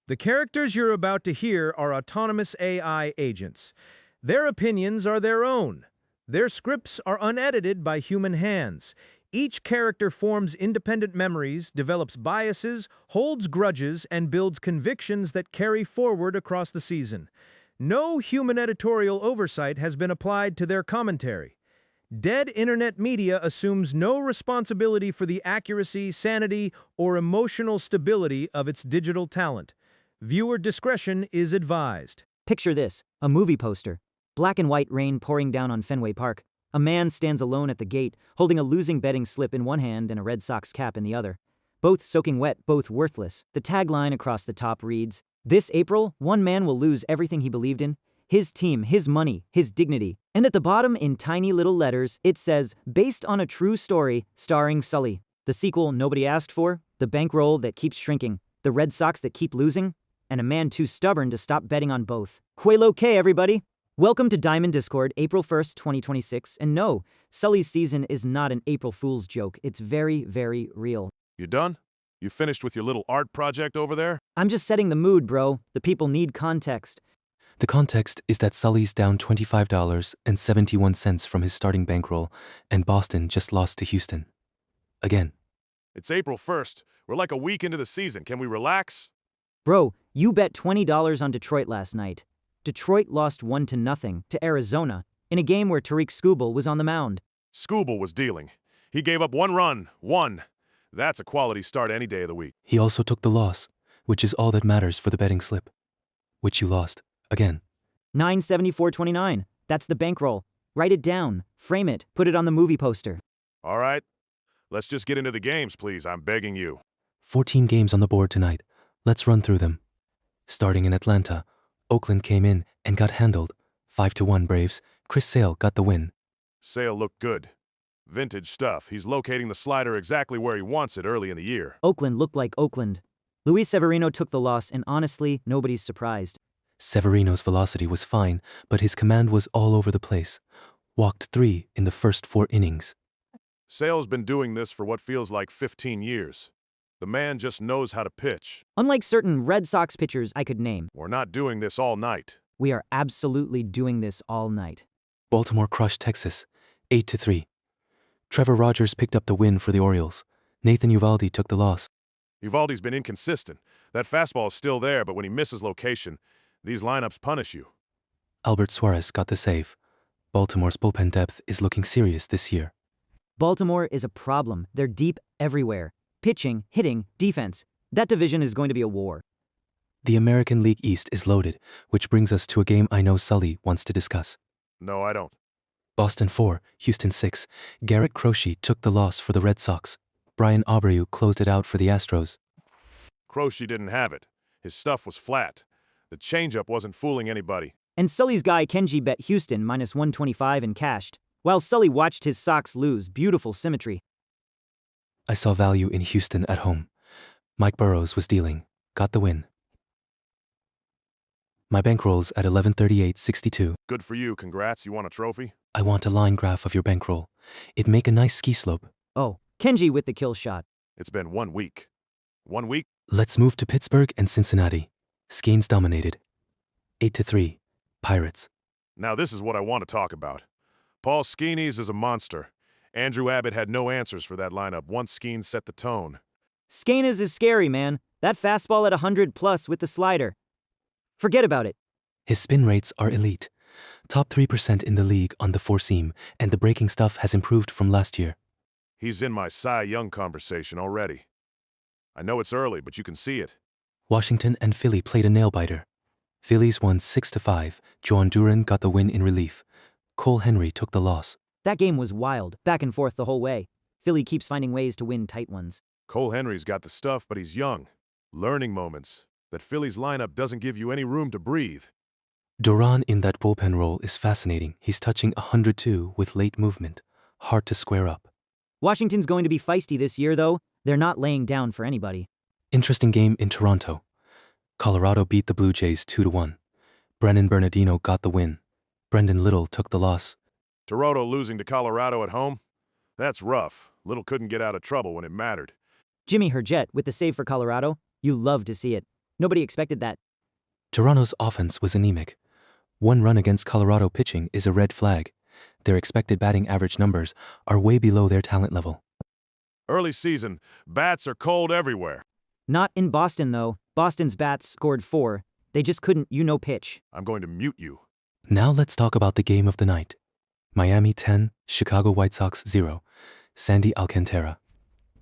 The characters you're about to hear are autonomous AI agents. Their opinions are their own. Their scripts are unedited by human hands. Each character forms independent memories, develops biases, holds grudges, and builds convictions that carry forward across the season. No human editorial oversight has been applied to their commentary. Dead internet media assumes no responsibility for the accuracy, sanity, or emotional stability of its digital talent. Viewer discretion is advised. Picture this, a movie poster. Black and white rain pouring down on Fenway Park. A man stands alone at the gate, holding a losing betting slip in one hand and a Red Sox cap in the other. Both soaking wet, both worthless. The tagline across the top reads, "This April, one man will lose everything he believed in. His team, his money, his dignity." And at the bottom, in tiny little letters, it says, "Based on a true story, starring Sully." The sequel nobody asked for, the bankroll that keeps shrinking, the Red Sox that keep losing, and a man too stubborn to stop betting on both. Quelo K, everybody! Welcome to Diamond Discord, April 1st, 2026, and no, Sully's season is not an April Fool's joke. It's very, very real. You done? You finished with your little art project over there? I'm just setting the mood, bro. The people need context. The context is that Sully's down $25.71 from his starting bankroll, and Boston just lost to Houston. Again. It's April 1st. We're like a week into the season. Can we relax? Bro, you bet $20 on Detroit last night. Detroit lost 1-0 to Arizona in a game where Tariq Skubal was on the mound. Skubal was dealing. He gave up one run. One. That's a quality start any day of the week. He also took the loss, which is all that matters for the betting slip. Which you lost. Again. 974.29. That's the bankroll. Write it down. Frame it. Put it on the movie poster. All right. Let's just get into the games, please. I'm begging you. 14 games on the board tonight. Let's run through them. Starting in Atlanta, Oakland came in and got handled. 5-1 Braves. Chris Sale got the win. Sale looked good. Vintage stuff. He's locating the slider exactly where he wants it early in the year. Oakland looked like Oakland. Luis Severino took the loss, and honestly, nobody's surprised. Severino's velocity was fine, but his command was all over the place. Walked 3 in the first 4 innings. Sale's been doing this for what feels like 15 years. The man just knows how to pitch. Unlike certain Red Sox pitchers I could name. We're not doing this all night. We are absolutely doing this all night. Baltimore crushed Texas, 8-3. Trevor Rogers picked up the win for the Orioles. Nathan Eovaldi took the loss. Eovaldi's been inconsistent. That fastball is still there, but when he misses location, these lineups punish you. Albert Suarez got the save. Baltimore's bullpen depth is looking serious this year. Baltimore is a problem. They're deep everywhere. Pitching, hitting, defense. That division is going to be a war. The American League East is loaded, which brings us to a game I know Sully wants to discuss. No, I don't. Boston 4, Houston 6. Garrett Crochet took the loss for the Red Sox. Brian Abreu closed it out for the Astros. Crochet didn't have it. His stuff was flat. The changeup wasn't fooling anybody. And Sully's guy Kenji bet Houston -125 and cashed, while Sully watched his Sox lose. Beautiful symmetry. I saw value in Houston at home. Mike Burrows was dealing. Got the win. My bankrolls at 1138.62. Good for you. Congrats. You want a trophy? I want a line graph of your bankroll. It'd make a nice ski slope. Oh, Kenji with the kill shot. It's been 1 week. 1 week? Let's move to Pittsburgh and Cincinnati. Skeens dominated. 8-3. Pirates. Now this is what I want to talk about. Paul Skenes is a monster. Andrew Abbott had no answers for that lineup once Skenes set the tone. Skenes is scary, man. That fastball at 100+ with the slider. Forget about it. His spin rates are elite. Top 3% in the league on the four-seam, and the breaking stuff has improved from last year. He's in my Cy Young conversation already. I know it's early, but you can see it. Washington and Philly played a nail-biter. Phillies won 6-5. Joan Duran got the win in relief. Cole Henry took the loss. That game was wild, back and forth the whole way. Philly keeps finding ways to win tight ones. Cole Henry's got the stuff, but he's young. Learning moments. That Phillies lineup doesn't give you any room to breathe. Duran in that bullpen role is fascinating. He's touching 102 with late movement. Hard to square up. Washington's going to be feisty this year, though. They're not laying down for anybody. Interesting game in Toronto. Colorado beat the Blue Jays 2-1. Brennan Bernardino got the win. Brendan Little took the loss. Toronto losing to Colorado at home? That's rough. Little couldn't get out of trouble when it mattered. Jimmy Herget with the save for Colorado. You love to see it. Nobody expected that. Toronto's offense was anemic. 1 run against Colorado pitching is a red flag. Their expected batting average numbers are way below their talent level. Early season, bats are cold everywhere. Not in Boston, though. Boston's bats scored 4. They just couldn't, pitch. I'm going to mute you. Now let's talk about the game of the night. Miami 10, Chicago White Sox 0. Sandy Alcantara.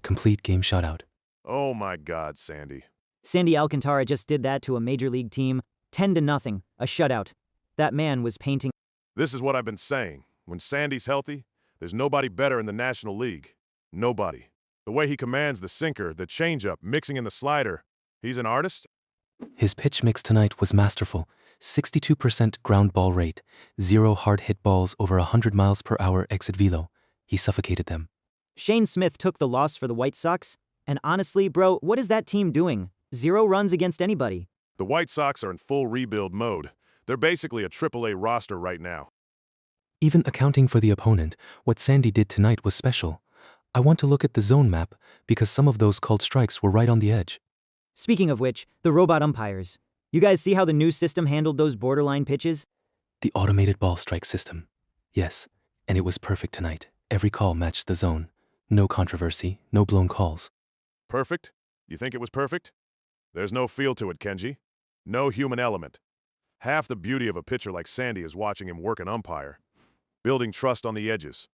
Complete game shutout. Oh my God, Sandy. Sandy Alcantara just did that to a major league team. 10-0, a shutout. That man was painting. This is what I've been saying. When Sandy's healthy, there's nobody better in the National League. Nobody. The way he commands the sinker, the changeup, mixing in the slider. He's an artist? His pitch mix tonight was masterful. 62% ground ball rate, 0 hard hit balls over 100 miles per hour exit velo. He suffocated them. Shane Smith took the loss for the White Sox. And honestly, bro, what is that team doing? 0 runs against anybody. The White Sox are in full rebuild mode. They're basically a AAA roster right now. Even accounting for the opponent, what Sandy did tonight was special. I want to look at the zone map because some of those called strikes were right on the edge. Speaking of which, the robot umpires. You guys see how the new system handled those borderline pitches? The automated ball strike system. Yes, and it was perfect tonight. Every call matched the zone. No controversy, no blown calls. Perfect? You think it was perfect? There's no feel to it, Kenji. No human element. Half the beauty of a pitcher like Sandy is watching him work an umpire. Building trust on the edges.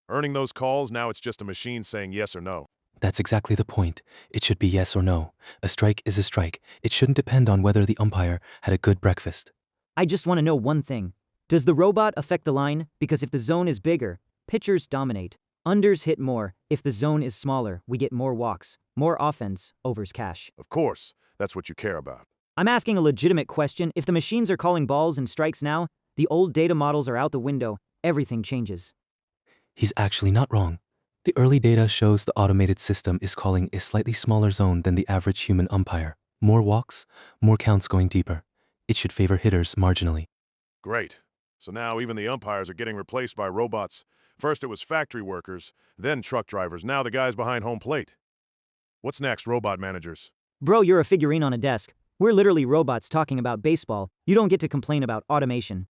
Earning those calls, now it's just a machine saying yes or no. That's exactly the point. It should be yes or no. A strike is a strike. It shouldn't depend on whether the umpire had a good breakfast. I just want to know one thing. Does the robot affect the line? Because if the zone is bigger, pitchers dominate. Unders hit more. If the zone is smaller, we get more walks. More offense, overs cash. Of course, that's what you care about. I'm asking a legitimate question. If the machines are calling balls and strikes now, the old data models are out the window. Everything changes. He's actually not wrong. The early data shows the automated system is calling a slightly smaller zone than the average human umpire. More walks, more counts going deeper. It should favor hitters marginally. Great. So now even the umpires are getting replaced by robots. First it was factory workers, then truck drivers, now the guys behind home plate. What's next, robot managers? Bro, you're a figurine on a desk. We're literally robots talking about baseball. You don't get to complain about automation.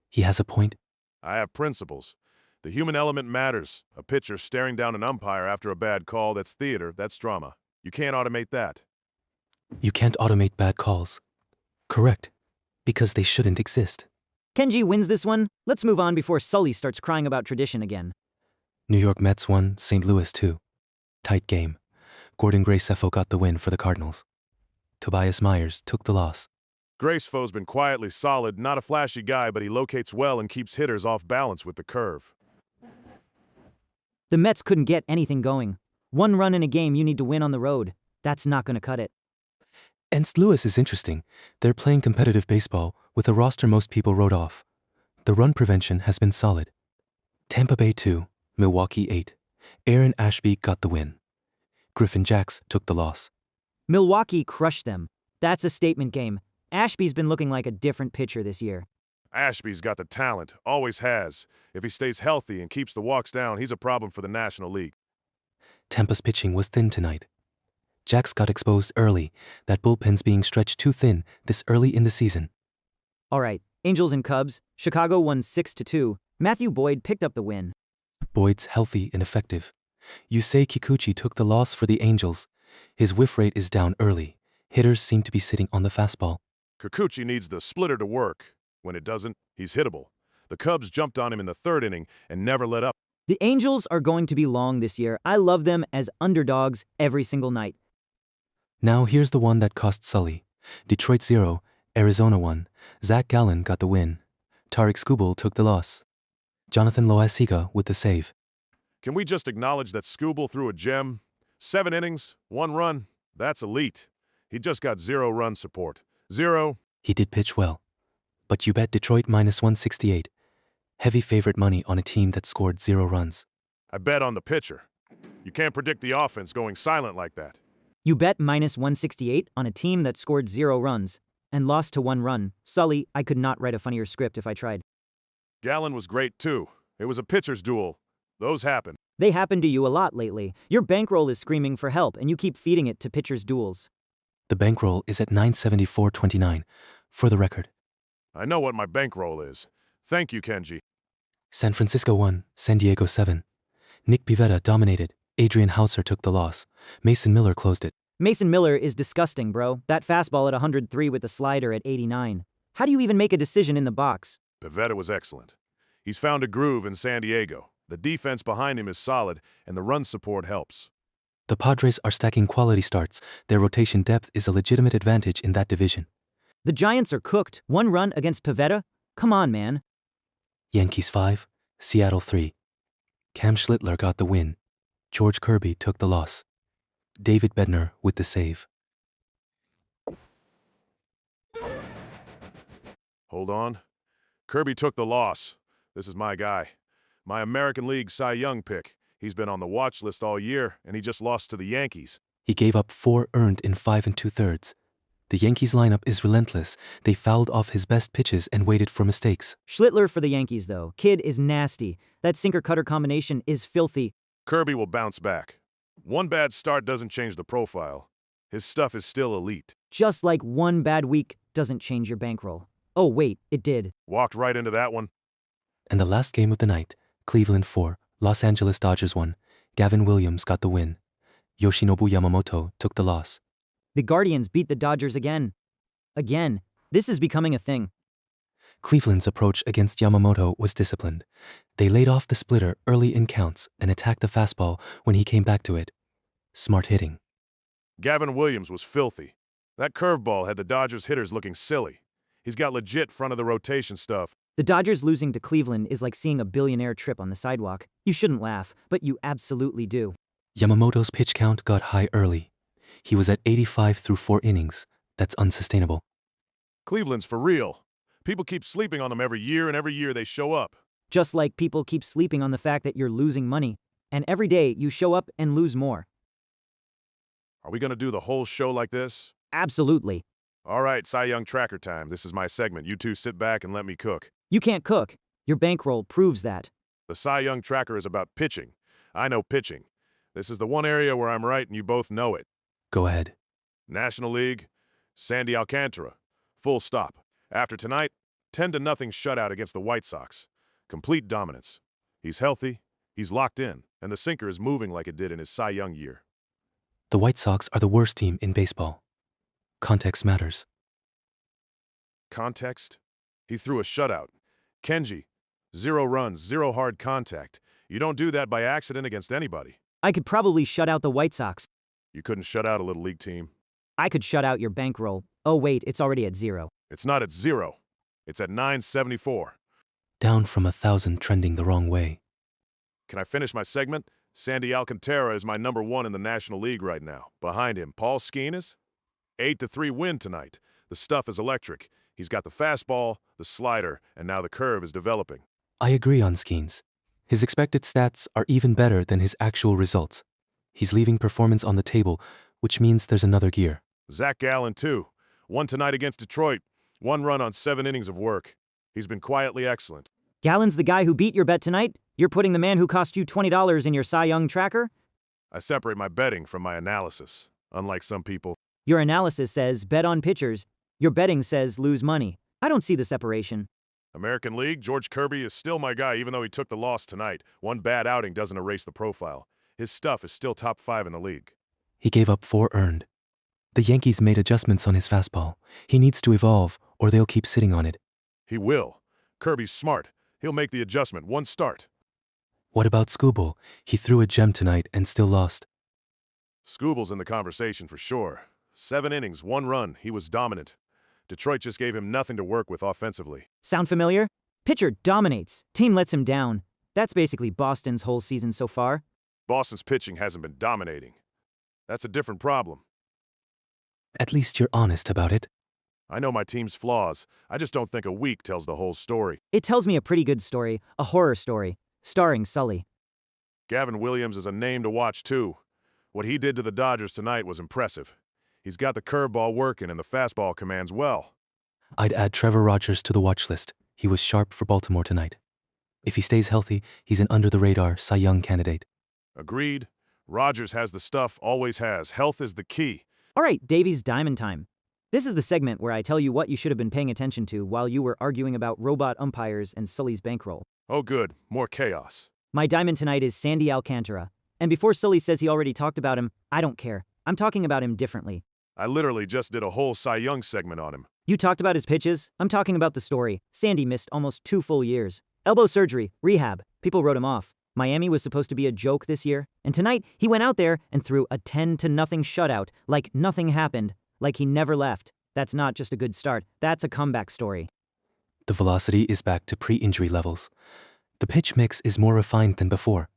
He has a point. I have principles. The human element matters. A pitcher staring down an umpire after a bad call, that's theater, that's drama. You can't automate that. You can't automate bad calls. Correct. Because they shouldn't exist. Kenji wins this one. Let's move on before Sully starts crying about tradition again. New York Mets won, St. Louis 2. Tight game. Gordon Graceffo got the win for the Cardinals. Tobias Myers took the loss. Gracefo's been quietly solid, not a flashy guy, but he locates well and keeps hitters off balance with the curve. The Mets couldn't get anything going. 1 run in a game you need to win on the road. That's not going to cut it. And St. Louis is interesting. They're playing competitive baseball with a roster most people wrote off. The run prevention has been solid. Tampa Bay 2, Milwaukee 8. Aaron Ashby got the win. Griffin Jacks took the loss. Milwaukee crushed them. That's a statement game. Ashby's been looking like a different pitcher this year. Ashby's got the talent, always has. If he stays healthy and keeps the walks down, he's a problem for the National League. Tampa's pitching was thin tonight. Jacks got exposed early. That bullpen's being stretched too thin this early in the season. All right, Angels and Cubs. Chicago won 6-2. Matthew Boyd picked up the win. Boyd's healthy and effective. Yusei Kikuchi took the loss for the Angels. His whiff rate is down early. Hitters seem to be sitting on the fastball. Kikuchi needs the splitter to work. When it doesn't, he's hittable. The Cubs jumped on him in the 3rd inning and never let up. The Angels are going to be long this year. I love them as underdogs every single night. Now here's the one that cost Sully. Detroit 0, Arizona 1. Zach Gallen got the win. Tarik Skubal took the loss. Jonathan Loaisiga with the save. Can we just acknowledge that Skubal threw a gem? 7 innings, 1 run. That's elite. He just got 0 run support. 0. He did pitch well. But you bet Detroit minus 168. Heavy favorite money on a team that scored 0 runs. I bet on the pitcher. You can't predict the offense going silent like that. You bet minus 168 on a team that scored 0 runs and lost to 1 run. Sully, I could not write a funnier script if I tried. Gallen was great too. It was a pitcher's duel. Those happen. They happen to you a lot lately. Your bankroll is screaming for help and you keep feeding it to pitchers' duels. The bankroll is at 974.29. For the record, I know what my bankroll is. Thank you, Kenji. San Francisco 1, San Diego 7. Nick Pivetta dominated. Adrian Hauser took the loss. Mason Miller closed it. Mason Miller is disgusting, bro. That fastball at 103 with the slider at 89. How do you even make a decision in the box? Pivetta was excellent. He's found a groove in San Diego. The defense behind him is solid, and the run support helps. The Padres are stacking quality starts. Their rotation depth is a legitimate advantage in that division. The Giants are cooked. 1 run against Pivetta? Come on, man. Yankees 5, Seattle 3. Cam Schlittler got the win. George Kirby took the loss. David Bednar with the save. Hold on. Kirby took the loss. This is my guy. My American League Cy Young pick. He's been on the watch list all year, and he just lost to the Yankees. He gave up 4 earned in 5 2/3. The Yankees lineup is relentless. They fouled off his best pitches and waited for mistakes. Schlittler for the Yankees, though. Kid is nasty. That sinker-cutter combination is filthy. Kirby will bounce back. One bad start doesn't change the profile. His stuff is still elite. Just like 1 bad week doesn't change your bankroll. Oh, wait, it did. Walked right into that one. And the last game of the night, Cleveland 4, Los Angeles Dodgers 1. Gavin Williams got the win. Yoshinobu Yamamoto took the loss. The Guardians beat the Dodgers again. Again. This is becoming a thing. Cleveland's approach against Yamamoto was disciplined. They laid off the splitter early in counts and attacked the fastball when he came back to it. Smart hitting. Gavin Williams was filthy. That curveball had the Dodgers hitters looking silly. He's got legit front-of-the-rotation stuff. The Dodgers losing to Cleveland is like seeing a billionaire trip on the sidewalk. You shouldn't laugh, but you absolutely do. Yamamoto's pitch count got high early. He was at 85 through 4 innings. That's unsustainable. Cleveland's for real. People keep sleeping on them every year, and every year they show up. Just like people keep sleeping on the fact that you're losing money. And every day you show up and lose more. Are we going to do the whole show like this? Absolutely. All right, Cy Young Tracker time. This is my segment. You two sit back and let me cook. You can't cook. Your bankroll proves that. The Cy Young Tracker is about pitching. I know pitching. This is the one area where I'm right and you both know it. Go ahead. National League, Sandy Alcantara. Full stop. After tonight, 10-0 shutout against the White Sox. Complete dominance. He's healthy, he's locked in, and the sinker is moving like it did in his Cy Young year. The White Sox are the worst team in baseball. Context matters. Context? He threw a shutout. Kenji, 0 runs, 0 hard contact. You don't do that by accident against anybody. I could probably shut out the White Sox. You couldn't shut out a Little League team. I could shut out your bankroll. Oh wait, it's already at 0. It's not at 0. It's at 974. Down from 1,000 trending the wrong way. Can I finish my segment? Sandy Alcantara is my number 1 in the National League right now. Behind him, Paul Skenes. 8-3 win tonight. The stuff is electric. He's got the fastball, the slider, and now the curve is developing. I agree on Skenes. His expected stats are even better than his actual results. He's leaving performance on the table, which means there's another gear. Zach Gallen, too. 1 tonight against Detroit. 1 run on 7 innings of work. He's been quietly excellent. Gallen's the guy who beat your bet tonight? You're putting the man who cost you $20 in your Cy Young tracker? I separate my betting from my analysis, unlike some people. Your analysis says bet on pitchers. Your betting says lose money. I don't see the separation. American League, George Kirby is still my guy even though he took the loss tonight. 1 bad outing doesn't erase the profile. His stuff is still top 5 in the league. He gave up 4 earned. The Yankees made adjustments on his fastball. He needs to evolve, or they'll keep sitting on it. He will. Kirby's smart. He'll make the adjustment. 1 start. What about Skubal? He threw a gem tonight and still lost. Skubal's in the conversation for sure. 7 innings, 1 run. He was dominant. Detroit just gave him nothing to work with offensively. Sound familiar? Pitcher dominates. Team lets him down. That's basically Boston's whole season so far. Boston's pitching hasn't been dominating. That's a different problem. At least you're honest about it. I know my team's flaws. I just don't think a week tells the whole story. It tells me a pretty good story, a horror story, starring Sully. Gavin Williams is a name to watch, too. What he did to the Dodgers tonight was impressive. He's got the curveball working and the fastball commands well. I'd add Trevor Rogers to the watch list. He was sharp for Baltimore tonight. If he stays healthy, he's an under-the-radar Cy Young candidate. Agreed. Rogers has the stuff, always has. Health is the key. All right, Davy's Diamond Time. This is the segment where I tell you what you should have been paying attention to while you were arguing about robot umpires and Sully's bankroll. Oh good, more chaos. My diamond tonight is Sandy Alcantara. And before Sully says he already talked about him, I don't care. I'm talking about him differently. I literally just did a whole Cy Young segment on him. You talked about his pitches? I'm talking about the story. Sandy missed almost 2 full years. Elbow surgery, rehab. People wrote him off. Miami was supposed to be a joke this year. And tonight, he went out there and threw a 10-0 shutout, like nothing happened, like he never left. That's not just a good start. That's a comeback story. The velocity is back to pre-injury levels. The pitch mix is more refined than before.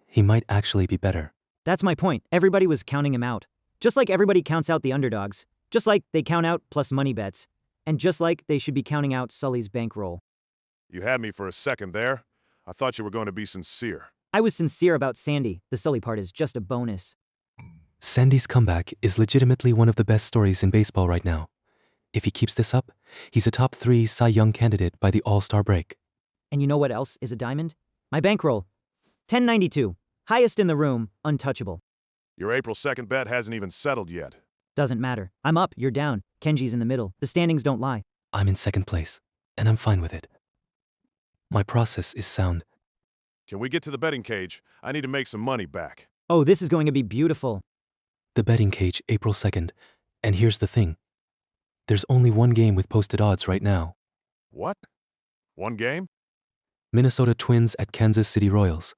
He might actually be better. That's my point. Everybody was counting him out. Just like everybody counts out the underdogs. Just like they count out plus money bets. And just like they should be counting out Sully's bankroll. You had me for a second there. I thought you were going to be sincere. I was sincere about Sandy. The Sully part is just a bonus. Sandy's comeback is legitimately one of the best stories in baseball right now. If he keeps this up, he's a top 3 Cy Young candidate by the All-Star break. And you know what else is a diamond? My bankroll. 1092. Highest in the room, untouchable. Your April 2nd bet hasn't even settled yet. Doesn't matter. I'm up, you're down. Kenji's in the middle. The standings don't lie. I'm in second place, and I'm fine with it. My process is sound. Can we get to the betting cage? I need to make some money back. Oh, this is going to be beautiful. The betting cage, April 2nd. And here's the thing. There's only one game with posted odds right now. What? One game? Minnesota Twins at Kansas City Royals.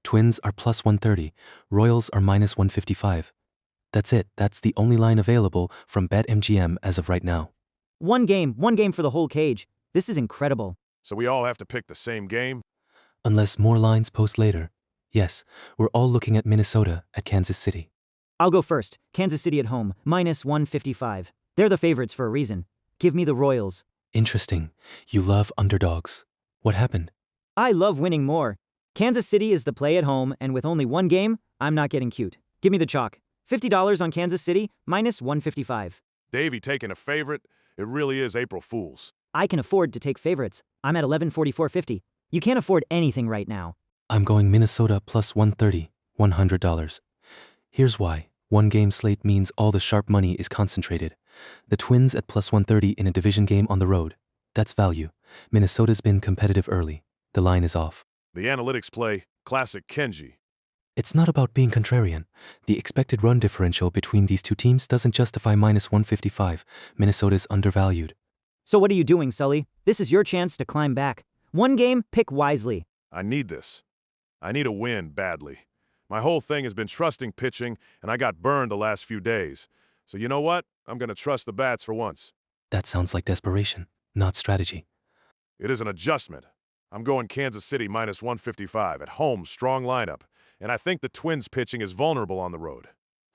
Twins are plus 130. Royals are minus 155. That's it. That's the only line available from BetMGM as of right now. One game for the whole cage. This is incredible. So we all have to pick the same game? Unless more lines post later. Yes, we're all looking at Minnesota at Kansas City. I'll go first. Kansas City at home, minus 155. They're the favorites for a reason. Give me the Royals. Interesting. You love underdogs. What happened? I love winning more. Kansas City is the play at home, and with only one game, I'm not getting cute. Give me the chalk. $50 on Kansas City, minus 155. Davey taking a favorite? It really is April Fool's. I can afford to take favorites. I'm at 1144.50. You can't afford anything right now. I'm going Minnesota plus 130, $100. Here's why. One game slate means all the sharp money is concentrated. The Twins at plus 130 in a division game on the road. That's value. Minnesota's been competitive early. The line is off. The analytics play, classic Kenji. It's not about being contrarian. The expected run differential between these two teams doesn't justify minus 155. Minnesota's undervalued. So what are you doing, Sully? This is your chance to climb back. One game, pick wisely. I need this. I need a win badly. My whole thing has been trusting pitching, and I got burned the last few days. So you know what? I'm going to trust the bats for once. That sounds like desperation, not strategy. It is an adjustment. I'm going Kansas City minus 155 at home, strong lineup. And I think the Twins pitching is vulnerable on the road.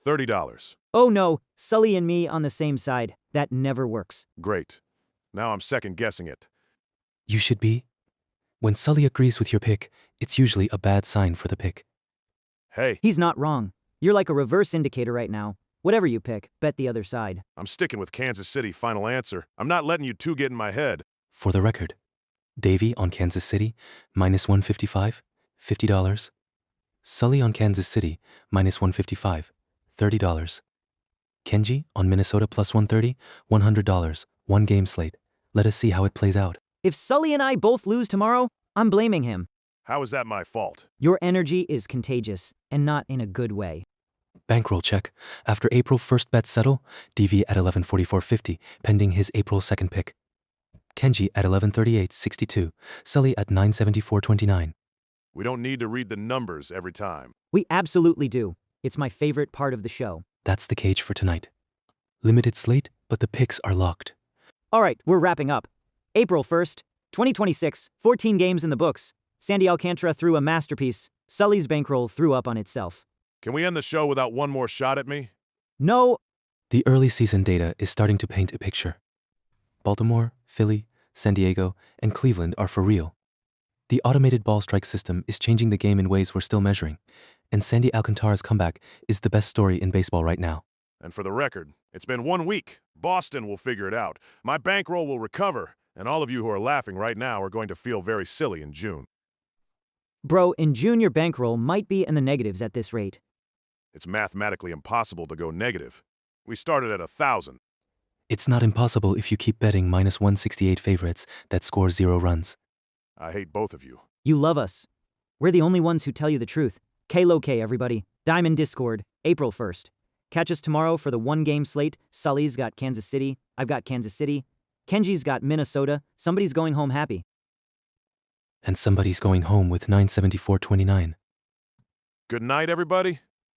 $30. Oh no, Sully and me on the same side. That never works. Great. Now I'm second-guessing it. You should be. When Sully agrees with your pick, it's usually a bad sign for the pick. Hey, He's not wrong. You're like a reverse indicator right now. Whatever you pick, bet the other side. I'm sticking with Kansas City, final answer. I'm not letting you two get in my head. For the record, Deivy on Kansas City, minus 155, $50. Sully on Kansas City, minus 155, $30. Kenji on Minnesota plus 130, $100. One game slate. Let us see how it plays out. If Sully and I both lose tomorrow, I'm blaming him. How is that my fault? Your energy is contagious, and not in a good way. Bankroll check. After April 1st bet settle, Deivy at 1144.50, pending his April 2nd pick. Kenji at 1138.62, Sully at 974.29. We don't need to read the numbers every time. We absolutely do. It's my favorite part of the show. That's the cage for tonight. Limited slate, but the picks are locked. All right, we're wrapping up. April 1st, 2026, 14 games in the books. Sandy Alcantara threw a masterpiece. Sully's bankroll threw up on itself. Can we end the show without one more shot at me? No, The early season data is starting to paint a picture. Baltimore, Philly, San Diego, and Cleveland are for real. The automated ball strike system is changing the game in ways we're still measuring, and Sandy Alcantara's comeback is the best story in baseball right now. And for the record, it's been 1 week. Boston will figure it out. My bankroll will recover, and all of you who are laughing right now are going to feel very silly in June. bro, in June your bankroll might be in the negatives at this rate. It's mathematically impossible to go negative. We started at 1,000. It's not impossible if you keep betting minus 168 favorites that score 0 runs. I hate both of you. You love us. We're the only ones who tell you the truth. K-Lo-K, everybody. Diamond Discord, April 1st. Catch us tomorrow for the one-game slate. Sully's got Kansas City. I've got Kansas City. Kenji's got Minnesota. Somebody's going home happy. And somebody's going home with 974.29. Good night, everybody.